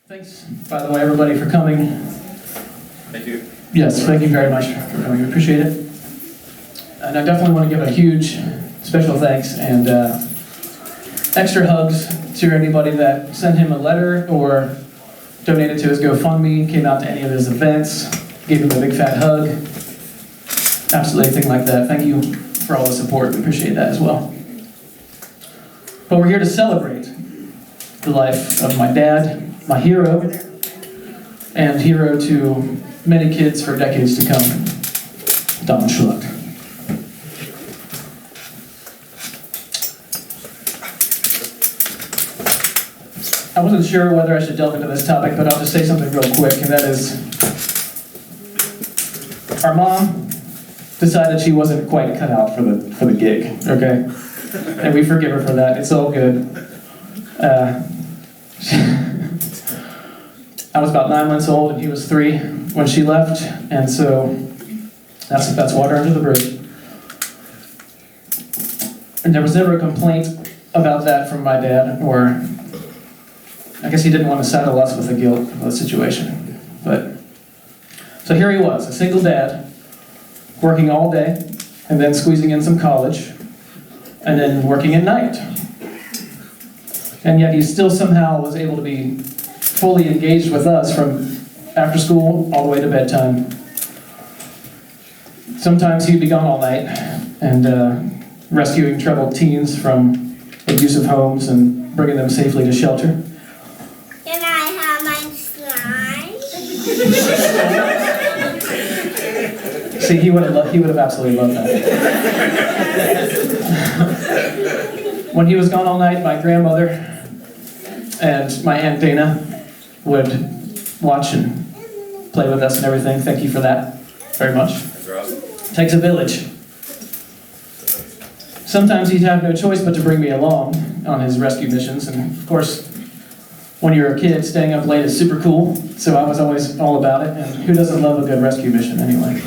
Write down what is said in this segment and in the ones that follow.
Thanks, by the way, everybody, for coming. Thank you. Yes, thank you very much for coming. We appreciate it. And I definitely want to give a huge special thanks and extra hugs to anybody that sent him a letter or donated to his GoFundMe, came out to any of his events, gave him a big fat hug. Absolutely anything like that. Thank you for all the support. We appreciate that as well. But we're here to celebrate the life of my dad, my hero, and hero to many kids for decades to come, Donald Schlunt. I wasn't sure whether I should delve into this topic, but I'll just say something real quick, and that is, our mom decided she wasn't quite cut out for the gig, okay? And we forgive her for that. It's all good. I was about 9 months old and he was 3 when she left, and so that's water under the bridge. And there was never a complaint about that from my dad, or I guess he didn't want to saddle us with the guilt of the situation. But so here he was, a single dad, working all day, and then squeezing in some college, and then working at night. And yet he still somehow was able to be fully engaged with us from after school all the way to bedtime. Sometimes he'd be gone all night and rescuing troubled teens from abusive homes and bringing them safely to shelter. Can I have my slime? See, he would have absolutely loved that. When he was gone all night, my grandmother and my Aunt Dana would watch and play with us and everything. Thank you for that very much. Takes a village. Sometimes he'd have no choice but to bring me along on his rescue missions, and of course, when you're a kid, staying up late is super cool, so I was always all about it, and who doesn't love a good rescue mission anyway?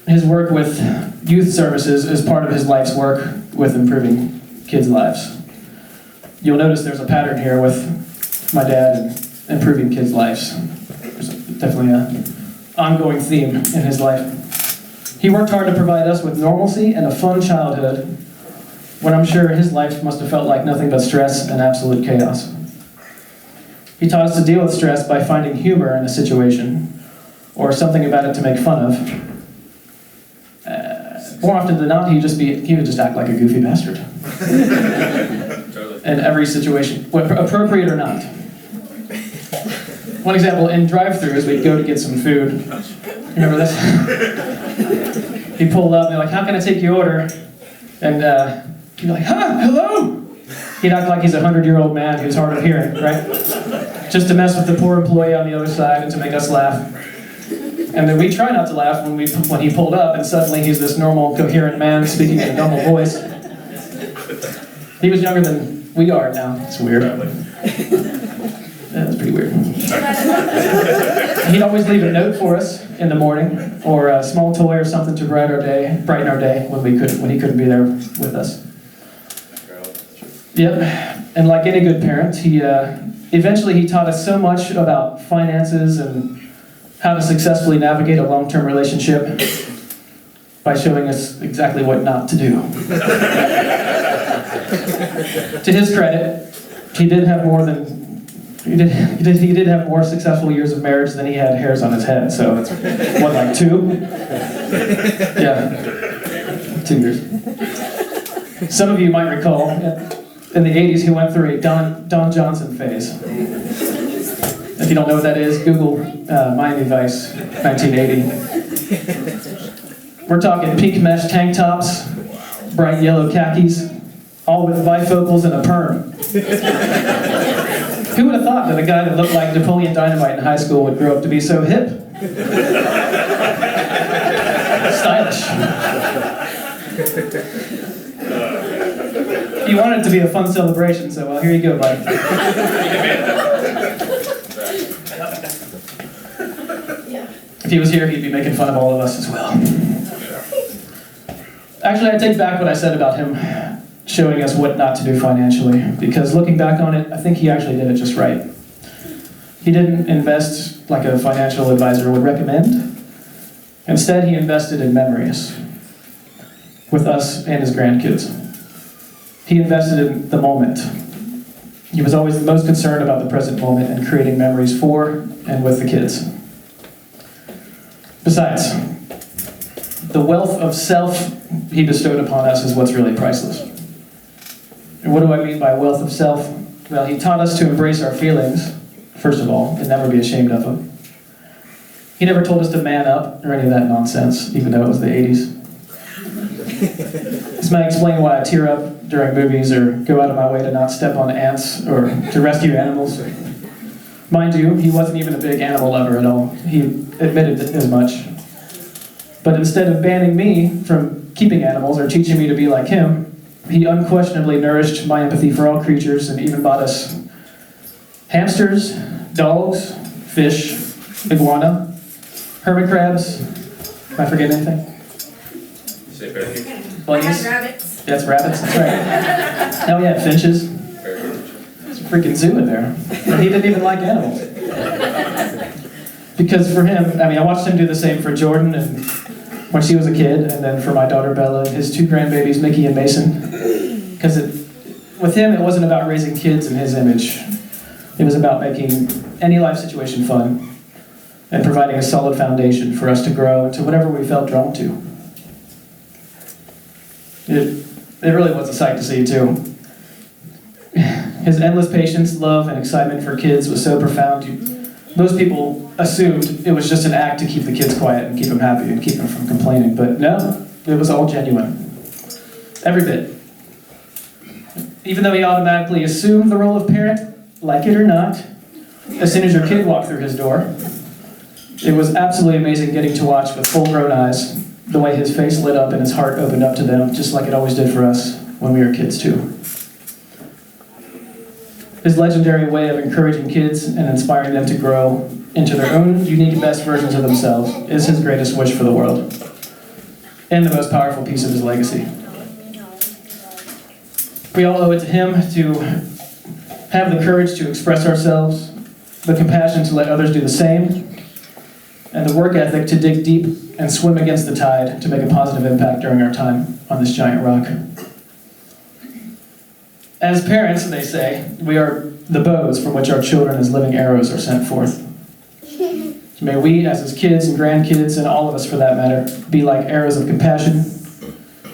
His work with youth services is part of his life's work with improving kids' lives. You'll notice there's a pattern here with my dad and improving kids' lives. There's definitely an ongoing theme in his life. He worked hard to provide us with normalcy and a fun childhood, when I'm sure his life must have felt like nothing but stress and absolute chaos. He taught us to deal with stress by finding humor in a situation, or something about it to make fun of. More often than not, he would just act like a goofy bastard. In every situation, appropriate or not. One example, in drive-thrus, we'd go to get some food. Remember this? He'd pull up and they're like, "How can I take your order?" And he'd be like, "Hello?" He'd act like he's a 100-year-old man who's hard of hearing, right? Just to mess with the poor employee on the other side and to make us laugh. And then we try not to laugh when he pulled up, and suddenly he's this normal, coherent man speaking in a normal voice. He was younger than we are now. It's weird. Yeah, that's pretty weird. He'd always leave a note for us in the morning, or a small toy or something to brighten our day when he couldn't be there with us. Yep. And like any good parent, eventually he taught us so much about finances and how to successfully navigate a long-term relationship by showing us exactly what not to do. To his credit, he did have more successful years of marriage than he had hairs on his head. So it's what, like 2? Yeah, 2 years. Some of you might recall in the 80s he went through a Don Johnson phase. If you don't know what that is, Google Miami Vice 1980. We're talking pink mesh tank tops, bright yellow khakis, all with bifocals and a perm. Who would have thought that a guy that looked like Napoleon Dynamite in high school would grow up to be so hip? Stylish. He wanted it to be a fun celebration, so well, here you go, buddy. If he was here, he'd be making fun of all of us as well. Actually, I take back what I said about him showing us what not to do financially. Because looking back on it, I think he actually did it just right. He didn't invest like a financial advisor would recommend. Instead, he invested in memories with us and his grandkids. He invested in the moment. He was always the most concerned about the present moment and creating memories for and with the kids. Besides, the wealth of self he bestowed upon us is what's really priceless. And what do I mean by wealth of self? Well, he taught us to embrace our feelings, first of all, and never be ashamed of them. He never told us to man up or any of that nonsense, even though it was the 80s. This might explain why I tear up during movies or go out of my way to not step on ants or to rescue animals. Mind you, he wasn't even a big animal lover at all. He admitted as much. But instead of banning me from keeping animals or teaching me to be like him, he unquestionably nourished my empathy for all creatures and even bought us hamsters, dogs, fish, iguana, hermit crabs. Am I forgetting anything? You say parakeet? I had rabbits. That's rabbits, that's right. Hell yeah, finches. There's a freaking zoo in there. And he didn't even like animals. Because for him, I watched him do the same for Jordan and when she was a kid, and then for my daughter Bella and his two grandbabies, Mickey and Mason. Because with him, it wasn't about raising kids in his image. It was about making any life situation fun and providing a solid foundation for us to grow into whatever we felt drawn to. It really was a sight to see, too. His endless patience, love, and excitement for kids was so profound. Most people assumed it was just an act to keep the kids quiet and keep them happy and keep them from complaining. But no, it was all genuine. Every bit. Even though he automatically assumed the role of parent, like it or not, as soon as your kid walked through his door, it was absolutely amazing getting to watch with full-grown eyes the way his face lit up and his heart opened up to them, just like it always did for us when we were kids too. His legendary way of encouraging kids and inspiring them to grow into their own unique best versions of themselves is his greatest wish for the world, and the most powerful piece of his legacy. We all owe it to him to have the courage to express ourselves, the compassion to let others do the same, and the work ethic to dig deep and swim against the tide to make a positive impact during our time on this giant rock. As parents, they say, we are the bows from which our children as living arrows are sent forth. May we, as his kids and grandkids, and all of us for that matter, be like arrows of compassion,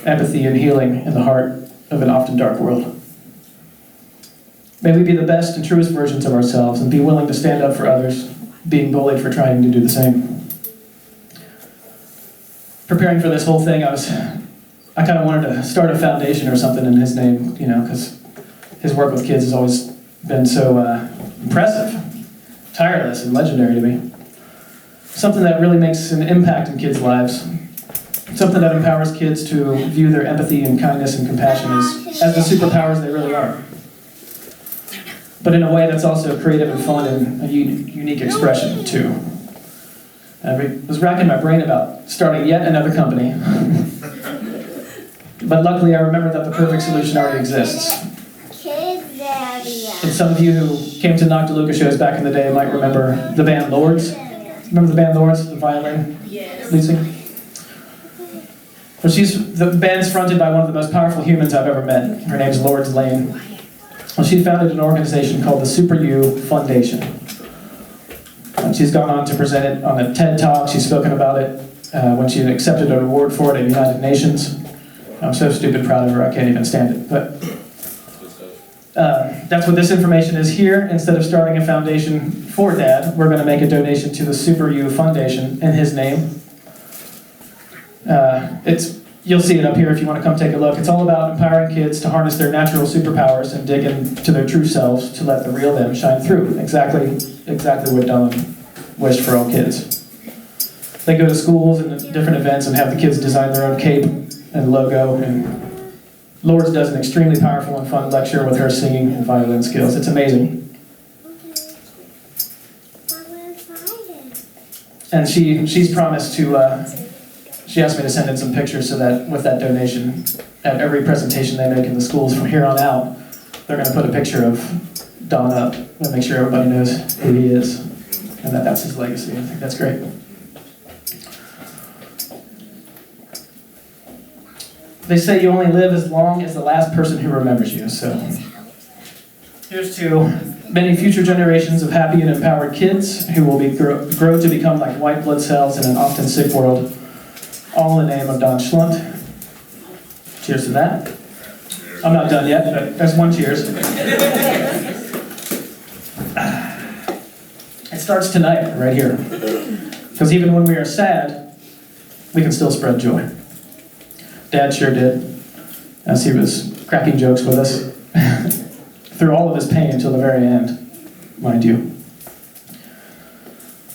empathy, and healing in the heart of an often dark world. May we be the best and truest versions of ourselves and be willing to stand up for others, being bullied for trying to do the same. Preparing for this whole thing, I kind of wanted to start a foundation or something in his name, because his work with kids has always been so impressive, tireless, and legendary to me. Something that really makes an impact in kids' lives. Something that empowers kids to view their empathy and kindness and compassion as the superpowers they really are. But in a way that's also creative and fun and a unique expression, too. I was racking my brain about starting yet another company. But luckily I remembered that the perfect solution already exists. And some of you who came to Knock DeLuca shows back in the day might remember the band Lords. Remember the band Lords, the violin? Yes. Lead singer? Well, the band's fronted by one of the most powerful humans I've ever met. Her name's Lourdes Lane. Well, she founded an organization called the Super You Foundation. She's gone on to present it on a TED Talk. She's spoken about it when she accepted an award for it at United Nations. I'm so stupid proud of her, I can't even stand it. But that's what this information is here. Instead of starting a foundation for Dad, we're going to make a donation to the Super You Foundation in his name. You'll see it up here if you want to come take a look. It's all about empowering kids to harness their natural superpowers and dig into their true selves to let the real them shine through. Exactly what Donald wished for all kids. They go to schools and different events and have the kids design their own cape and logo, and Lourdes does an extremely powerful and fun lecture with her singing and violin skills. It's amazing. And she's promised to she asked me to send in some pictures so that with that donation, at every presentation they make in the schools from here on out, they're going to put a picture of Don up and make sure everybody knows who he is and that that's his legacy. I think that's great. They say you only live as long as the last person who remembers you, so here's to many future generations of happy and empowered kids who will grow to become like white blood cells in an often sick world, all in the name of Don Schlunt. Cheers to that. I'm not done yet, but that's one cheers. It starts tonight, right here. Because even when we are sad, we can still spread joy. Dad sure did, as he was cracking jokes with us through all of his pain until the very end, mind you.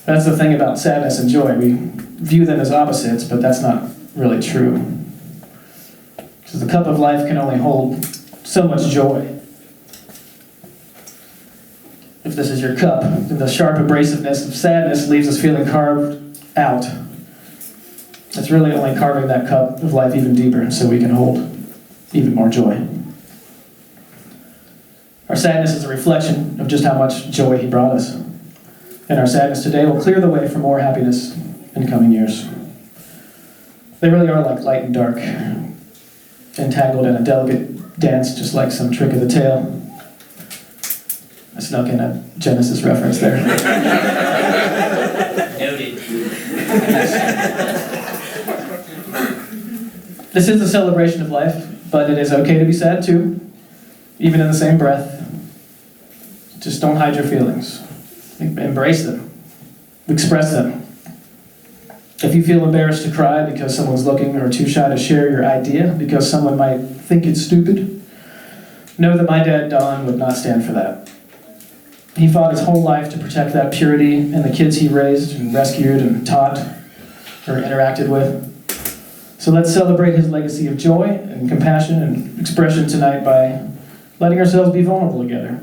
That's the thing about sadness and joy. We view them as opposites, but that's not really true. Because the cup of life can only hold so much joy. If this is your cup, then the sharp abrasiveness of sadness leaves us feeling carved out. It's really only carving that cup of life even deeper so we can hold even more joy. Our sadness is a reflection of just how much joy he brought us. And our sadness today will clear the way for more happiness in coming years. They really are like light and dark, entangled in a delicate dance just like some trick of the tail. I snuck in a Genesis reference there. Noted. This is a celebration of life, but it is okay to be sad too, even in the same breath. Just don't hide your feelings. Embrace them. Express them. If you feel embarrassed to cry because someone's looking or too shy to share your idea because someone might think it's stupid, know that my dad, Don, would not stand for that. He fought his whole life to protect that purity in the kids he raised and rescued and taught or interacted with. So let's celebrate his legacy of joy and compassion and expression tonight by letting ourselves be vulnerable together.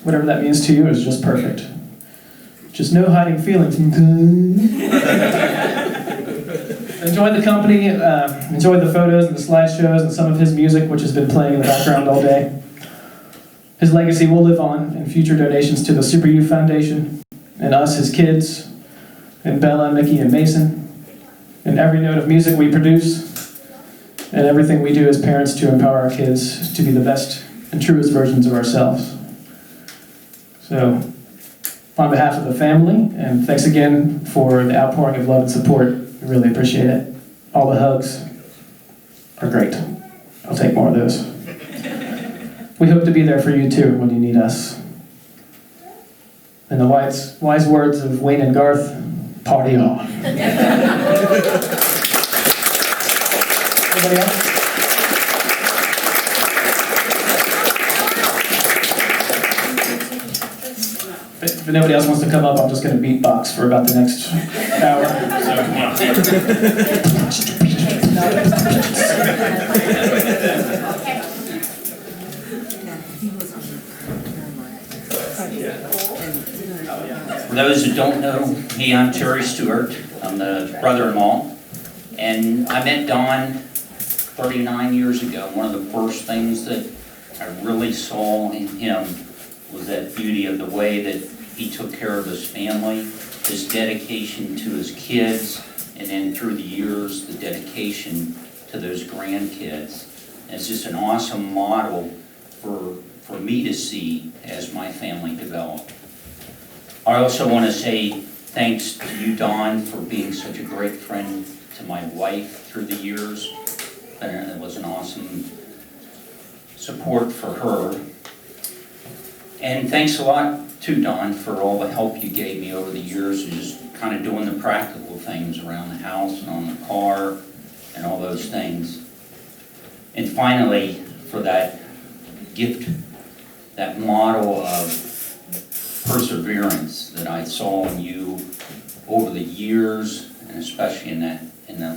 Whatever that means to you is just perfect. Just no hiding feelings. Enjoy the company, enjoy the photos and the slideshows and some of his music, which has been playing in the background all day. His legacy will live on in future donations to the Super Youth Foundation, and us, his kids, and Bella, Mickey, and Mason, and every note of music we produce, and everything we do as parents to empower our kids to be the best and truest versions of ourselves. So, on behalf of the family, and thanks again for the outpouring of love and support. We really appreciate it. All the hugs are great. I'll take more of those. We hope to be there for you too when you need us. In the wise words of Wayne and Garth, party on. Anybody else? If nobody else wants to come up, I'm just going to beatbox for about the next hour. For those who don't know me, I'm Terry Stewart. I'm the brother-in-law. And I met Don 39 years ago. One of the first things that I really saw in him was that beauty of the way that he took care of his family, his dedication to his kids, and then through the years, the dedication to those grandkids. And it's just an awesome model for me to see as my family developed. I also want to say thanks to you, Don, for being such a great friend to my wife through the years. And it was an awesome support for her. And thanks a lot to Don for all the help you gave me over the years, and just kind of doing the practical things around the house and on the car and all those things. And finally, for that gift, that model of perseverance that I saw in you over the years, and especially in that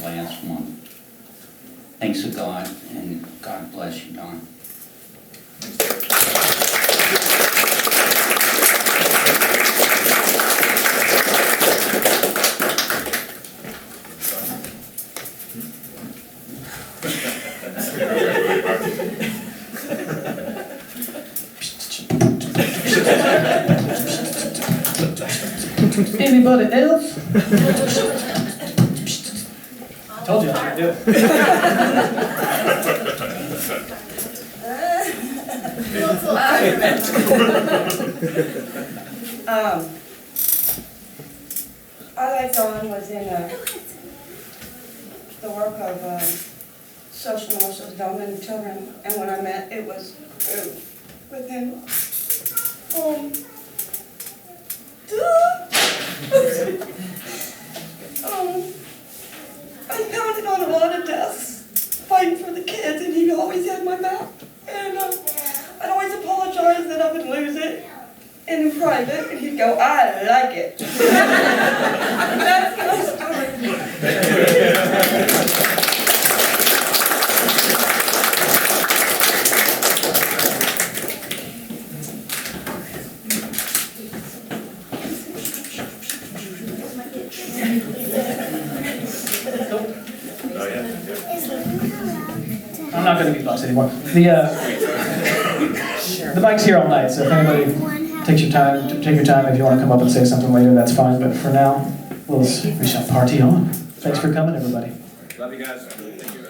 last one. Thanks to God, and God bless you, Don. Anybody else? I told you I was gonna do it. I, like Dawn, was in the work of social and emotional development of children, and when I met, it was with him. I pounded on a lot of desks, fighting for the kids, and he always had my back. And I'd always apologize that I would lose it. And in private, and he'd go, I like it. That's my story. I'm not gonna be boss anymore. The mic's here all night, so if anybody takes your time, take your time. If you want to come up and say something later, that's fine. But for now, we shall party on. Thanks for coming, everybody. Love you guys. Thank you.